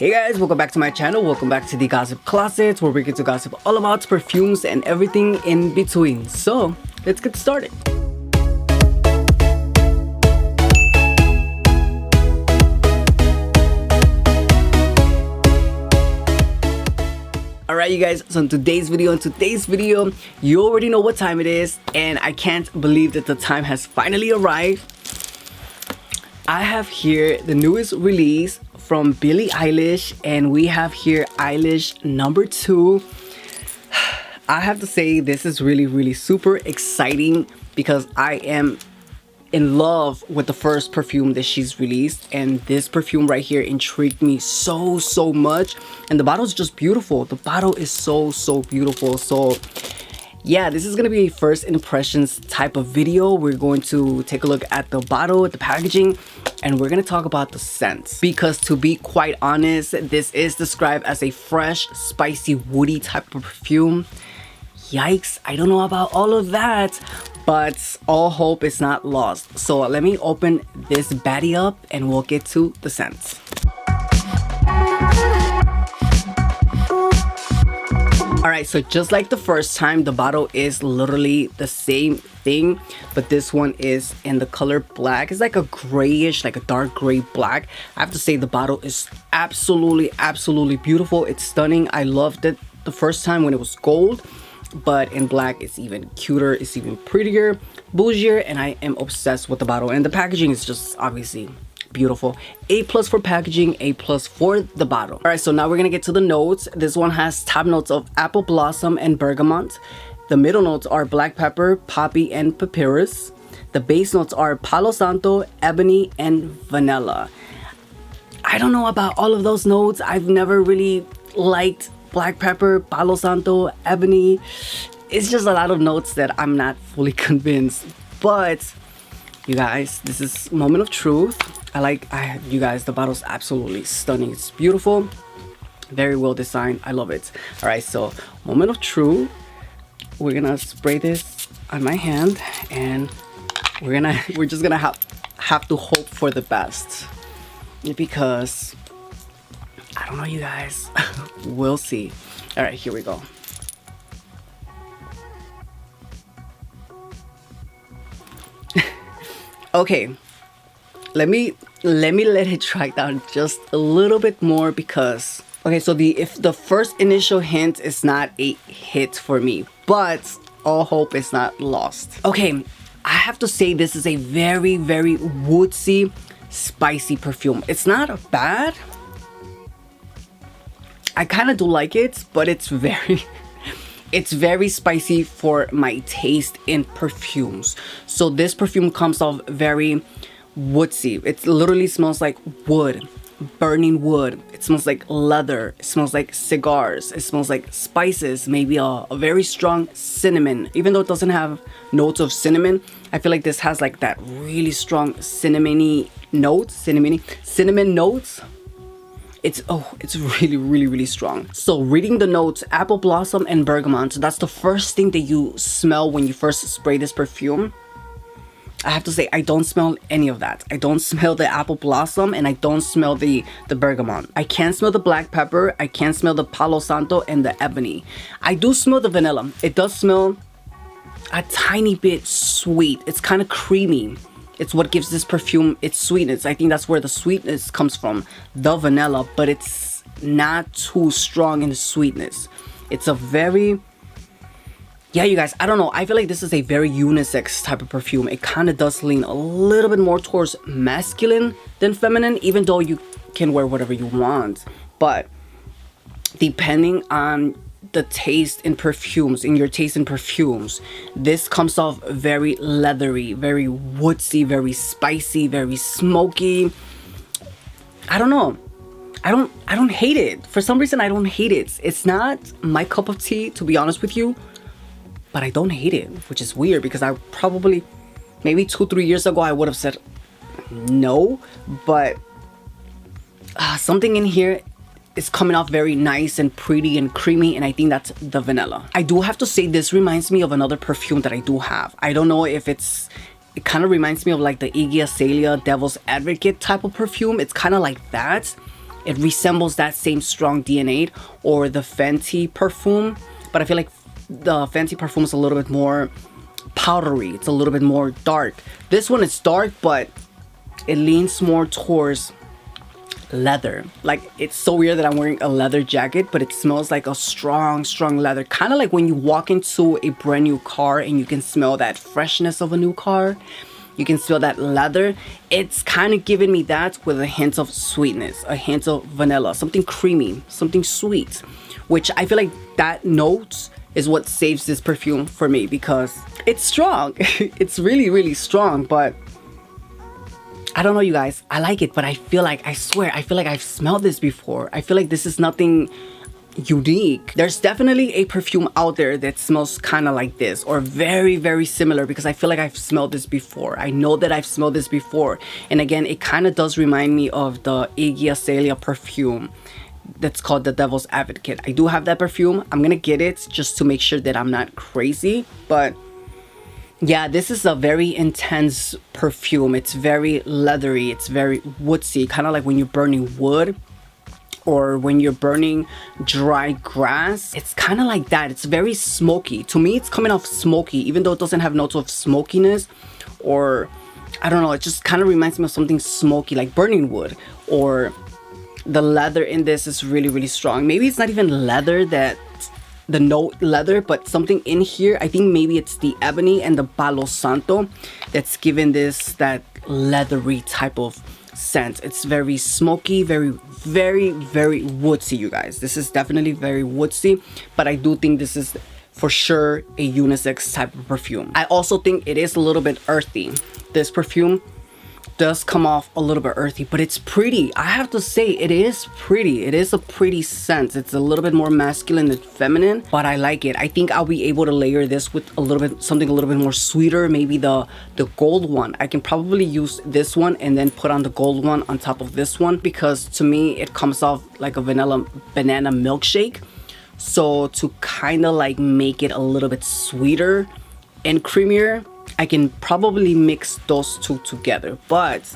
Hey guys, welcome back to my channel. Welcome back to the Gossip Closet, where we get to gossip all about perfumes and everything in between. So let's get started. Alright you guys, so in today's video, you already know what time it is, and I can't believe that the time has finally arrived. I have here the newest release from Billie Eilish, and we have here Eilish number 2. I have to say this is really super exciting because I am in love with the first perfume that she's released, and this perfume right here intrigued me so much, and the bottle is just beautiful. The bottle is so beautiful. So yeah, this is gonna be a first impressions type of video. We're going to take a look at the bottle, at the packaging, and we're gonna talk about the scents, because to be quite honest, this is described as a fresh, spicy, woody type of perfume. Yikes, I don't know about all of that, but all hope is not lost. So let me open this baddie up and we'll get to the scents. Alright, so just like the first time, the bottle is literally the same thing, but this one is in the color black. It's like a grayish, like a dark gray black. I have to say the bottle is absolutely beautiful. It's stunning. I loved it the first time when it was gold, but in black it's even cuter, it's even prettier, bougier, and I am obsessed with the bottle. And the packaging is just obviously beautiful. A+ for packaging, A+ for the bottle. All right, so now we're gonna get to the notes. This one has top notes of apple blossom and bergamot. The middle notes are black pepper, poppy, and papyrus. The base notes are palo santo, ebony, and vanilla. I don't know about all of those notes. I've never really liked black pepper, palo santo, ebony. It's just a lot of notes that I'm not fully convinced. But you guys, this is moment of truth. You guys, the bottle's absolutely stunning. It's beautiful, very well designed. I love it. All right, so moment of truth. We're gonna spray this on my hand, and we're just gonna have to hope for the best, because I don't know, you guys. We'll see. All right, here we go. Okay, let me let it dry down just a little bit more, because okay, so if the first initial hint is not a hit for me, but all hope is not lost. Okay, I have to say this is a very woodsy, spicy perfume. It's not bad. I kind of do like it, but it's very spicy for my taste in perfumes. So this perfume comes off very woodsy. It literally smells like wood, burning wood. It smells like leather. It smells like cigars. It smells like spices, maybe a very strong cinnamon. Even though it doesn't have notes of cinnamon, I feel like this has like that really strong cinnamon notes. It's really strong. So reading the notes, apple blossom and bergamot. So that's the first thing that you smell when you first spray this perfume. I have to say, I don't smell any of that. I don't smell the apple blossom, and I don't smell the bergamot. I can't smell the black pepper. I can't smell the palo santo and the ebony. I do smell the vanilla. It does smell a tiny bit sweet. It's kind of creamy. It's what gives this perfume its sweetness. I think that's where the sweetness comes from, the vanilla, but it's not too strong in the sweetness. It's a very, yeah, you guys, I don't know. I feel like this is a very unisex type of perfume. It kind of does lean a little bit more towards masculine than feminine, even though you can wear whatever you want. But depending on the taste in perfumes, this comes off very leathery, very woodsy, very spicy, very smoky. I don't know. I don't hate it. For some reason, I don't hate it. It's not my cup of tea, to be honest with you, but I don't hate it, which is weird, because I probably, maybe 2-3 years ago, I would have said no, but something in here is coming off very nice and pretty and creamy, and I think that's the vanilla. I do have to say, this reminds me of another perfume that I do have. I don't know if it kind of reminds me of like the Iggy Azalea Devil's Advocate type of perfume. It's kind of like that, It resembles that same strong DNA or the Fenty perfume, but I feel like the Fenty perfume is a little bit more powdery. It's a little bit more dark. This one is dark, but it leans more towards leather. Like, it's so weird that I'm wearing a leather jacket, but it smells like a strong leather, kind of like when you walk into a brand new car and you can smell that freshness of a new car. You can smell that leather. It's kind of giving me that with a hint of sweetness, a hint of vanilla, something creamy, something sweet, which I feel like that note is what saves this perfume for me, because it's strong. It's really strong, but I don't know, you guys. I like it, but I feel like, I swear, I feel like I've smelled this before. I feel like this is nothing unique. There's definitely a perfume out there that smells kind of like this, or very similar, because I feel like I've smelled this before. I know that I've smelled this before. And again, it kind of does remind me of the Iggy perfume that's called the Devil's Advocate. I do have that perfume. I'm gonna get it just to make sure that I'm not crazy. But yeah, this is a very intense perfume. It's very leathery. It's very woodsy, kind of like when you're burning wood or when you're burning dry grass. It's kind of like that. It's very smoky. To me, it's coming off smoky, even though it doesn't have notes of smokiness, or I don't know, it just kind of reminds me of something smoky, like burning wood. Or the leather in this is really strong. Maybe it's not even leather, that the note leather, but something in here, I think maybe it's the ebony and the Palo Santo that's giving this that leathery type of scent. It's very smoky, very woodsy, you guys. This is definitely very woodsy, but I do think this is for sure a unisex type of perfume. I also think it is a little bit earthy. This perfume does come off a little bit earthy, but it's pretty. I have to say, it is pretty. It is a pretty scent. It's a little bit more masculine than feminine, but I like it. I think I'll be able to layer this with a little bit, something a little bit more sweeter, maybe the gold one. I can probably use this one and then put on the gold one on top of this one, because to me it comes off like a vanilla banana milkshake. So to kind of like make it a little bit sweeter and creamier, I can probably mix those two together. But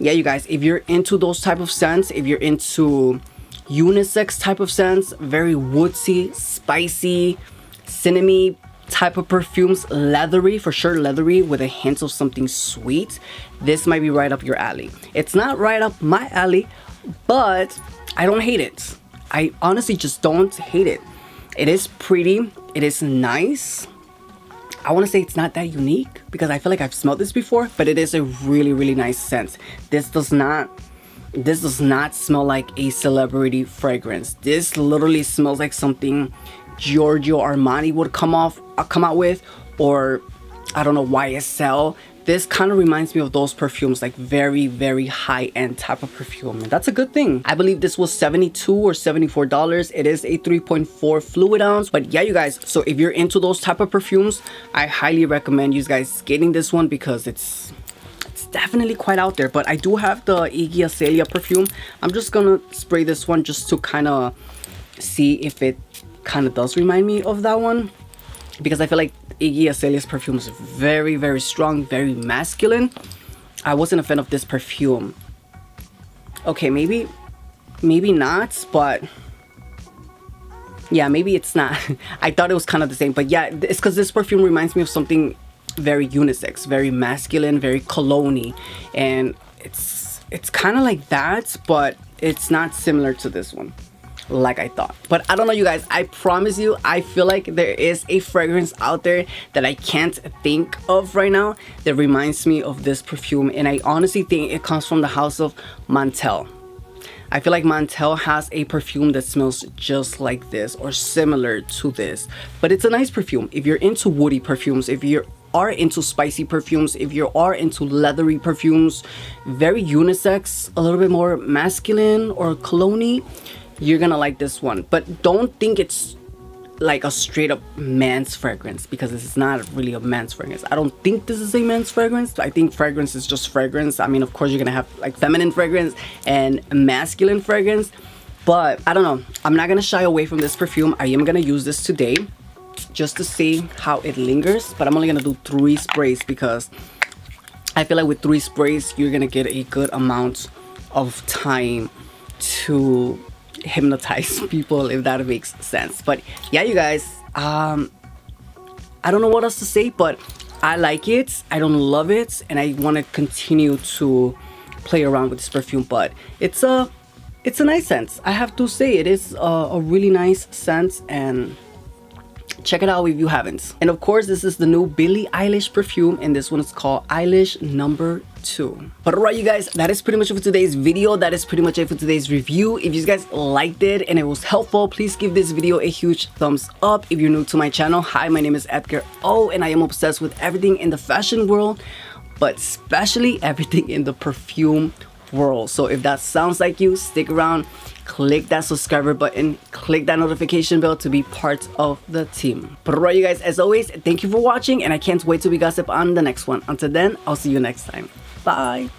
yeah, you guys, if you're into those type of scents, if you're into unisex type of scents, very woodsy, spicy, cinnamony type of perfumes, leathery, for sure leathery with a hint of something sweet, this might be right up your alley. It's not right up my alley, but I don't hate it. I honestly just don't hate it. It is pretty, it is nice. I want to say it's not that unique, because I feel like I've smelled this before, but it is a really nice scent. This does not smell like a celebrity fragrance. This literally smells like something Giorgio Armani would come out with, or I don't know, YSL. This kind of reminds me of those perfumes, like very high-end type of perfume, and that's a good thing. I believe this was $72 or $74. It is a 3.4 fluid ounce. But yeah, you guys, so if you're into those type of perfumes, I highly recommend you guys getting this one, because it's definitely quite out there. But I do have the Iggy perfume. I'm just gonna spray this one just to kind of see if it kind of does remind me of that one, because I feel like Iggy Azalea's perfume is very strong, very masculine. I wasn't a fan of this perfume. Okay, maybe not, but yeah, maybe it's not. I thought it was kind of the same, but yeah, it's because this perfume reminds me of something very unisex, very masculine, very cologne-y, and it's kind of like that, but it's not similar to this one like I thought. But I don't know, you guys, I promise you, I feel like there is a fragrance out there that I can't think of right now that reminds me of this perfume, and I honestly think it comes from the house of Montel. I feel like Montel has a perfume that smells just like this or similar to this, but it's a nice perfume. If you're into woody perfumes, if you are into spicy perfumes, if you are into leathery perfumes, very unisex, a little bit more masculine or cologne-y, you're gonna like this one. But don't think it's like a straight up man's fragrance, because this is not really a man's fragrance. I don't think this is a man's fragrance. I think fragrance is just fragrance. I mean, of course you're gonna have like feminine fragrance and masculine fragrance, but I don't know, I'm not gonna shy away from this perfume. I am gonna use this today just to see how it lingers, but I'm only gonna do 3 sprays, because I feel like with 3 sprays you're gonna get a good amount of time to hypnotize people, if that makes sense. But yeah, you guys, I don't know what else to say, but I like it. I don't love it, and I want to continue to play around with this perfume. But it's a nice scent. I have to say, it is a really nice scent, and check it out if you haven't. And of course, this is the new Billie Eilish perfume, and this one is called Eilish No. 2. But alright, you guys, that is pretty much it for today's video. That is pretty much it for today's review. If you guys liked it and it was helpful, please give this video a huge thumbs up. If you're new to my channel, hi, my name is Edgar-O, and I am obsessed with everything in the fashion world, but especially everything in the perfume world. So if that sounds like you, stick around, click that subscriber button, click that notification bell to be part of the team. But alright, you guys, as always, thank you for watching, and I can't wait till we gossip on the next one. Until then, I'll see you next time. Bye.